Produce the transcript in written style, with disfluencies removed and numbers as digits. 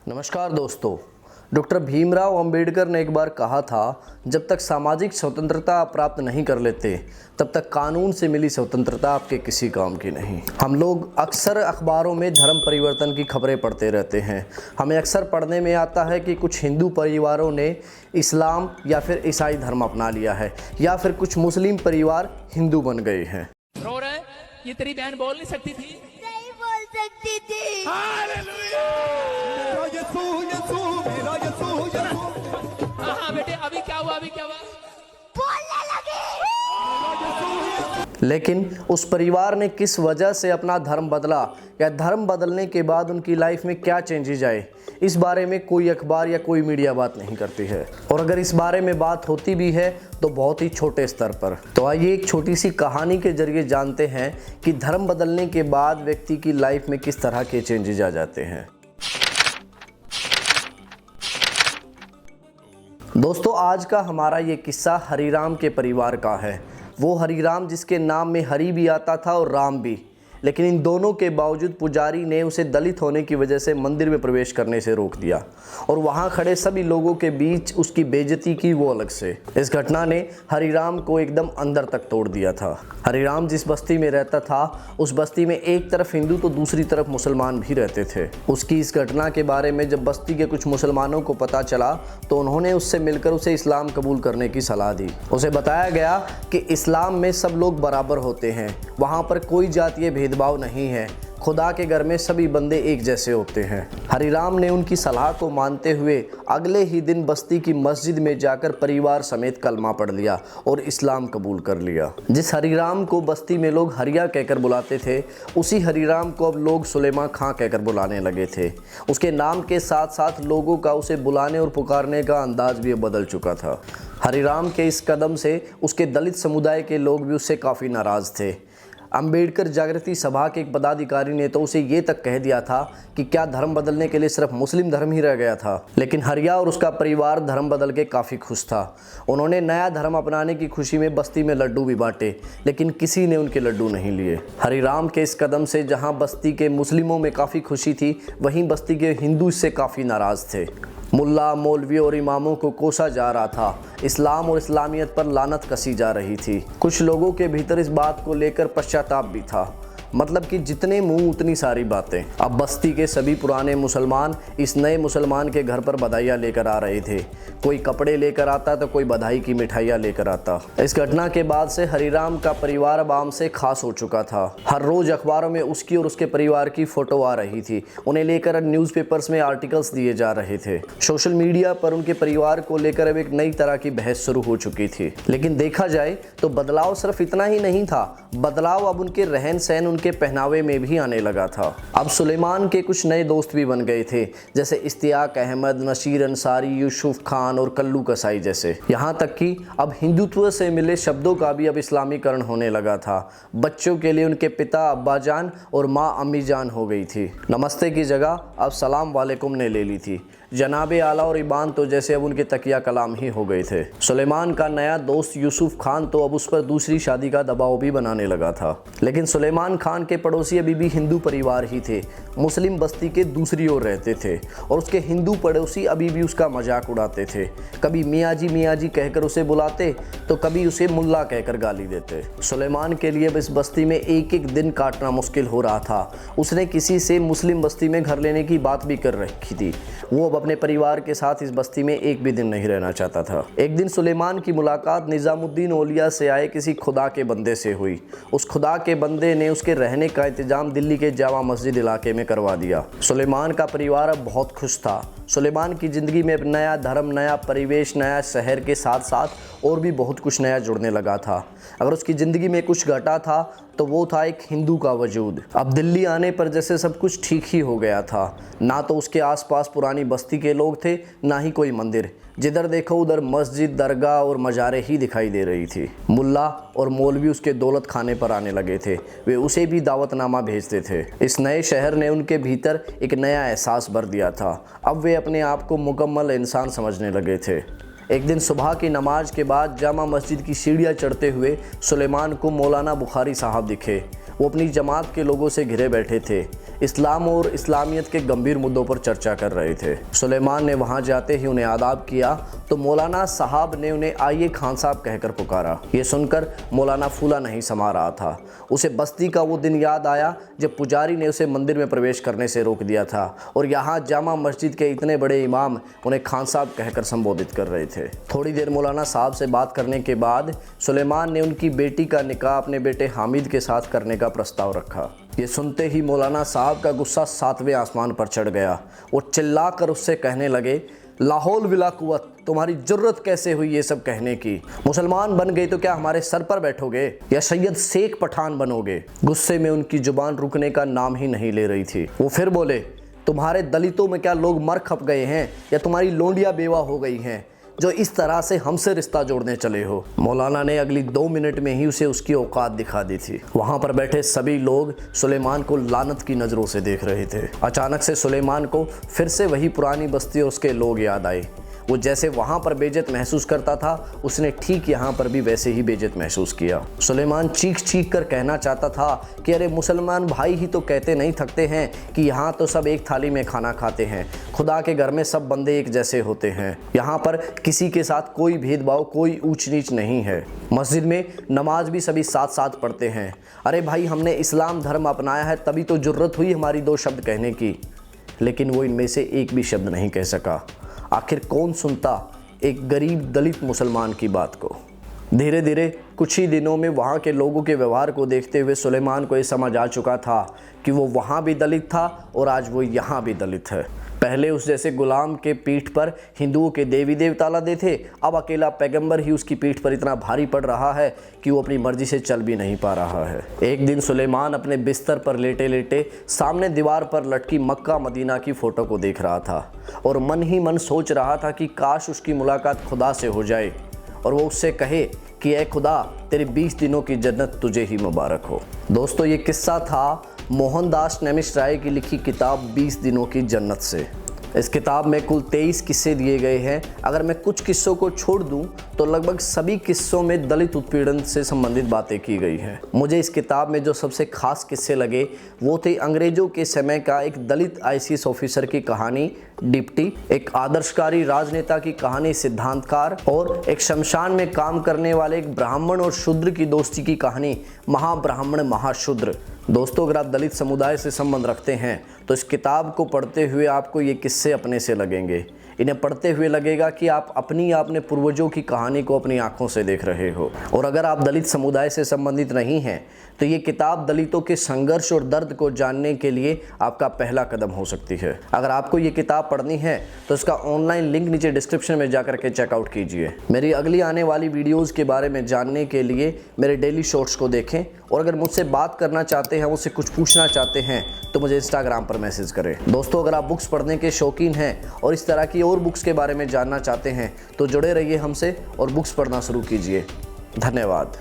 नमस्कार दोस्तों। डॉक्टर भीमराव अंबेडकर ने एक बार कहा था, जब तक सामाजिक स्वतंत्रता आप प्राप्त नहीं कर लेते तब तक कानून से मिली स्वतंत्रता आपके किसी काम की नहीं। हम लोग अक्सर अखबारों में धर्म परिवर्तन की खबरें पढ़ते रहते हैं। हमें अक्सर पढ़ने में आता है कि कुछ हिंदू परिवारों ने इस्लाम या फिर ईसाई धर्म अपना लिया है, या फिर कुछ मुस्लिम परिवार हिंदू बन गए हैं। रो रहे? ये तेरी बहन बोल नहीं सकती थी? नहीं बोल सकती थी। हालेलुया! हाँ बेटे, अभी क्या हुआ? बोलने लगी। लेकिन उस परिवार ने किस वजह से अपना धर्म बदला, या धर्म बदलने के बाद उनकी लाइफ में क्या चेंजेज आए, इस बारे में कोई अखबार या कोई मीडिया बात नहीं करती है। और अगर इस बारे में बात होती भी है तो बहुत ही छोटे स्तर पर। तो आइए एक छोटी सी कहानी के जरिए जानते हैं कि धर्म बदलने के बाद व्यक्ति की लाइफ में किस तरह के चेंजेज आ जाते हैं। दोस्तों, आज का हमारा ये किस्सा हरिराम के परिवार का है। वो हरिराम जिसके नाम में हरि भी आता था और राम भी, लेकिन इन दोनों के बावजूद पुजारी ने उसे दलित होने की वजह से मंदिर में प्रवेश करने से रोक दिया और वहां खड़े सभी लोगों के बीच उसकी बेइज्जती की, वो अलग से। इस घटना ने हरिराम को एकदम अंदर तक तोड़ दिया था। हरिराम जिस बस्ती में रहता था, उस बस्ती में एक तरफ हिंदू तो दूसरी तरफ मुसलमान भी रहते थे। उसकी इस घटना के बारे में जब बस्ती के कुछ मुसलमानों को पता चला तो उन्होंने उससे मिलकर उसे इस्लाम कबूल करने की सलाह दी। उसे बताया गया कि इस्लाम में सब लोग बराबर होते हैं, वहाँ पर कोई जातीय भेदभाव नहीं है, खुदा के घर में सभी बंदे एक जैसे होते हैं। हरिराम ने उनकी सलाह को मानते हुए अगले ही दिन बस्ती की मस्जिद में जाकर परिवार समेत कलमा पढ़ लिया और इस्लाम कबूल कर लिया। जिस हरिराम को बस्ती में लोग हरिया कहकर बुलाते थे, उसी हरिराम को अब लोग सुलेमा खां कहकर बुलाने लगे थे। उसके नाम के साथ साथ लोगों का उसे बुलाने और पुकारने का अंदाज भी बदल चुका था। हरिराम के इस कदम से उसके दलित समुदाय के लोग भी उससे काफ़ी नाराज़ थे। अंबेडकर जागृति सभा के एक पदाधिकारी ने तो उसे ये तक कह दिया था कि क्या धर्म बदलने के लिए सिर्फ मुस्लिम धर्म ही रह गया था। लेकिन हरिया और उसका परिवार धर्म बदल के काफ़ी खुश था। उन्होंने नया धर्म अपनाने की खुशी में बस्ती में लड्डू भी बांटे, लेकिन किसी ने उनके लड्डू नहीं लिए। हरिराम के इस कदम से जहाँ बस्ती के मुस्लिमों में काफ़ी खुशी थी, वहीं बस्ती के हिंदू इससे काफ़ी नाराज़ थे। मुल्ला, मौलवी और इमामों को कोसा जा रहा था। इस्लाम और इस्लामियत पर लानत कसी जा रही थी। कुछ लोगों के भीतर इस बात को लेकर पश्चाताप भी था। मतलब कि जितने मुंह उतनी सारी बातें। अब बस्ती के सभी पुराने मुसलमान इस नए मुसलमान के घर पर बधाइयाँ लेकर आ रहे थे। कोई कपड़े लेकर आता तो कोई बधाई की मिठाइयाँ लेकर आता। इस घटना के बाद से हरिराम का परिवार अब आम से खास हो चुका था। हर रोज अखबारों में उसकी और उसके परिवार की फोटो आ रही थी। उन्हें लेकर न्यूज़पेपर्स में आर्टिकल्स दिए जा रहे थे। सोशल मीडिया पर उनके परिवार को लेकर अब एक नई तरह की बहस शुरू हो चुकी थी। लेकिन देखा जाए तो बदलाव सिर्फ इतना ही नहीं था। बदलाव अब उनके रहन सहन, के पहनावे में भी आने लगा था। अब सुलेमान के कुछ नए दोस्त भी बन गए थे, जैसे इश्तियाक अहमद, नसीर अंसारी, यूसुफ खान और कल्लू कसाई जैसे। यहाँ तक कि अब हिंदुत्व से मिले शब्दों का भी अब इस्लामीकरण होने लगा था। बच्चों के लिए उनके पिता अब्बाजान और माँ अम्मी जान हो गई थी। नमस्ते की जगह अब सलाम वालेकुम ने ले ली थी। जनाबे आला और इबान तो जैसे अब उनके तकिया कलाम ही हो गए थे। सुलेमान का नया दोस्त यूसुफ खान तो अब उस पर दूसरी शादी का दबाव भी बनाने लगा था। लेकिन सुलेमान खान के पड़ोसी अभी भी हिंदू परिवार ही थे। मुस्लिम बस्ती के दूसरी ओर रहते थे और उसके हिंदू पड़ोसी अभी भी उसका मजाक उड़ाते थे। कभी मियाँ जी कहकर उसे बुलाते तो कभी उसे मुल्ला कहकर गाली देते। सुलेमान के लिए इस बस्ती में एक एक दिन काटना मुश्किल हो रहा था। उसने किसी से मुस्लिम बस्ती में घर लेने की बात भी कर रखी थी। वो अब अपने परिवार के साथ इस बस्ती में एक भी दिन नहीं रहना चाहता था। एक दिन सुलेमान की मुलाकात निजामुद्दीन औलिया से आए किसी खुदा के बंदे से हुई। उस खुदा के बंदे ने उसके रहने का इंतजाम दिल्ली के जामा मस्जिद इलाके में करवा दिया। सुलेमान का परिवार अब बहुत खुश था। सुलेमान की ज़िंदगी में नया धर्म, नया परिवेश, नया शहर के साथ साथ और भी बहुत कुछ नया जुड़ने लगा था। अगर उसकी ज़िंदगी में कुछ घटा था तो वो था एक हिंदू का वजूद। अब दिल्ली आने पर जैसे सब कुछ ठीक ही हो गया था। ना तो उसके आसपास पुरानी बस्ती के लोग थे, ना ही कोई मंदिर। जिधर देखो उधर मस्जिद, दरगाह और मज़ारे ही दिखाई दे रही थी। मुल्ला और मौलवी उसके दौलत खाने पर आने लगे थे। वे उसे भी दावतनामा भेजते थे। इस नए शहर ने उनके भीतर एक नया एहसास भर दिया था। अब वे अपने आप को मुकम्मल इंसान समझने लगे थे। एक दिन सुबह की नमाज के बाद जामा मस्जिद की सीढ़ियाँ चढ़ते हुए सुलेमान को मौलाना बुखारी साहब दिखे। वो अपनी जमात के लोगों से घिरे बैठे थे। इस्लाम और इस्लामियत के गंभीर मुद्दों पर चर्चा कर रहे थे। सुलेमान ने वहां जाते ही उन्हें आदाब किया तो मौलाना साहब ने उन्हें आइए खान साहब कहकर पुकारा। ये सुनकर मौलाना फूला नहीं समा रहा था। उसे बस्ती का वो दिन याद आया जब पुजारी ने उसे मंदिर में प्रवेश करने से रोक दिया था और यहाँ जामा मस्जिद के इतने बड़े इमाम उन्हें खान साहब कहकर संबोधित कर रहे थे। थोड़ी देर मौलाना साहब से बात करने के बाद सुलेमान ने उनकी बेटी का निकाह अपने बेटे हामिद के साथ करने का प्रस्ताव रखा। ये सुनते ही मौलाना साहब का गुस्सा 7वें आसमान पर चढ़ गया। वो चिल्लाकर उससे कहने लगे, लाहौल विला कुव्वत, तुम्हारी जुर्रत कैसे हुई ये सब कहने की? मुसलमान बन गए तो क्या हमारे सर पर बैठोगे या सैयद शेख पठान बनोगे? गुस्से में उनकी जुबान रुकने का नाम ही नहीं ले रही थी। वो फिर बोले, तुम्हारे दलितों में क्या लोग मर खप गए हैं या तुम्हारी लोंडियां बेवा हो गई हैं जो इस तरह से हमसे रिश्ता जोड़ने चले हो? मौलाना ने अगली 2 मिनट में ही उसे उसकी औकात दिखा दी थी। वहां पर बैठे सभी लोग सुलेमान को लानत की नज़रों से देख रहे थे। अचानक से सुलेमान को फिर से वही पुरानी बस्ती और उसके लोग याद आए। वो जैसे वहाँ पर बेइज्जत महसूस करता था उसने ठीक यहाँ पर भी वैसे ही बेइज्जत महसूस किया। सुलेमान चीख चीख कर कहना चाहता था कि अरे मुसलमान भाई ही तो कहते नहीं थकते हैं कि यहाँ तो सब एक थाली में खाना खाते हैं, खुदा के घर में सब बंदे एक जैसे होते हैं, यहाँ पर किसी के साथ कोई भेदभाव कोई ऊंच नीच नहीं है, मस्जिद में नमाज भी सभी साथ साथ पढ़ते हैं। अरे भाई हमने इस्लाम धर्म अपनाया है तभी तो जुर्रत हुई हमारी 2 शब्द कहने की। लेकिन वो इनमें से एक भी शब्द नहीं कह सका। आखिर कौन सुनता एक गरीब दलित मुसलमान की बात को? धीरे धीरे कुछ ही दिनों में वहाँ के लोगों के व्यवहार को देखते हुए सुलेमान को ये समझ आ चुका था कि वो वहाँ भी दलित था और आज वो यहाँ भी दलित है। पहले उस जैसे गुलाम के पीठ पर हिंदुओं के देवी देवता लादे थे, अब अकेला पैगंबर ही उसकी पीठ पर इतना भारी पड़ रहा है कि वो अपनी मर्जी से चल भी नहीं पा रहा है। एक दिन सुलेमान अपने बिस्तर पर लेटे लेटे सामने दीवार पर लटकी मक्का मदीना की फ़ोटो को देख रहा था और मन ही मन सोच रहा था कि काश उसकी मुलाकात खुदा से हो जाए और वो उससे कहे कि ऐ खुदा तेरे 20 दिनों की जन्नत तुझे ही मुबारक हो। दोस्तों ये किस्सा था मोहनदास नेमिष-राय की लिखी किताब 20 दिनों की जन्नत से। इस किताब में कुल 23 किस्से दिए गए हैं। अगर मैं कुछ किस्सों को छोड़ दूं तो लगभग सभी किस्सों में दलित उत्पीड़न से संबंधित बातें की गई हैं। मुझे इस किताब में जो सबसे खास किस्से लगे वो थे अंग्रेज़ों के समय का एक दलित ICS ऑफिसर की कहानी डिप्टी, एक आदर्शकारी राजनेता की कहानी सिद्धांतकार और एक शमशान में काम करने वाले एक ब्राह्मण और शूद्र की दोस्ती की कहानी महाब्राह्मण महाशूद्र। दोस्तों अगर आप दलित समुदाय से संबंध रखते हैं तो इस किताब को पढ़ते हुए आपको ये किस्से अपने से लगेंगे। इन्हें पढ़ते हुए लगेगा कि आप अपने पूर्वजों की कहानी को अपनी आंखों से देख रहे हो। और अगर आप दलित समुदाय से संबंधित नहीं हैं तो ये किताब दलितों के संघर्ष और दर्द को जानने के लिए आपका पहला कदम हो सकती है। अगर आपको ये किताब पढ़नी है तो इसका ऑनलाइन लिंक नीचे डिस्क्रिप्शन में जाकर के चेकआउट कीजिए। मेरी अगली आने वाली वीडियोज़ के बारे में जानने के लिए मेरे डेली शॉर्ट्स को देखें और अगर मुझसे बात करना चाहते हैं, मुझसे कुछ पूछना चाहते हैं तो मुझे इंस्टाग्राम पर मैसेज करें। दोस्तों अगर आप बुक्स पढ़ने के शौकीन हैं और इस तरह की और बुक्स के बारे में जानना चाहते हैं तो जुड़े रहिए हमसे और बुक्स पढ़ना शुरू कीजिए। धन्यवाद।